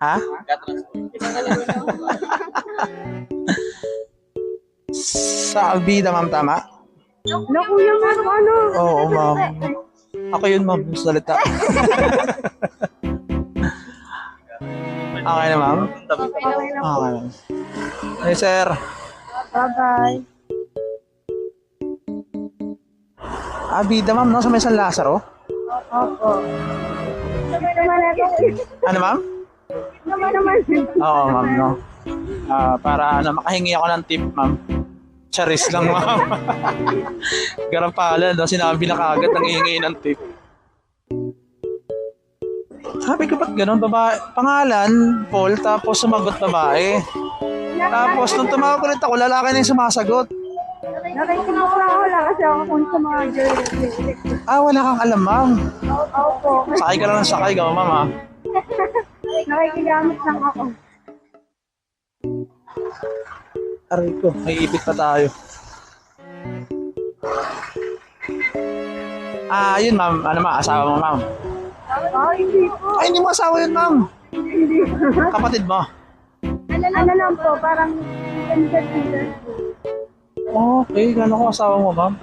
Ha? Sa Albida, ma'am, tama? Na kuya, ma'am, ano? Oo, ma'am. Ako yun, ma'am, yung salita. Okay na, ma'am? Okay na. Okay, ma'am. Hey, sir. Bye-bye. Albida, ma'am, no? Sa may San Lazaro? Opo. Naman ako. Ano, ma'am? Naman. Oo, ma'am, no? Para makahingi ako ng tip, ma'am. Charis lang, ma'am. Garang pala, no? Sinabi na kagad ng hihingi ng tip. Sabi ko, ba't ganun? Babae, pangalan, Paul, tapos sumagot babae. Tapos nung tumawag ulit ako, lalaki na yung sumasagot. Nakikinuha ko lang kasi ako kung sa mga girl. Wala kang alam, ma'am. Opo. Sakay ka lang ng sakay, ma'am, ha? Nakikigamit lang ako. Aray ko, may ipit pa tayo. Yun, ma'am. Ano, ma'am? Asawa mo, ma'am? Hindi po. Ay, hindi mo asawa yun, ma'am. Hindi. Kapatid mo. Ano lang po, parang ganda. Okay, gano'n ko asawa mo, ma'am?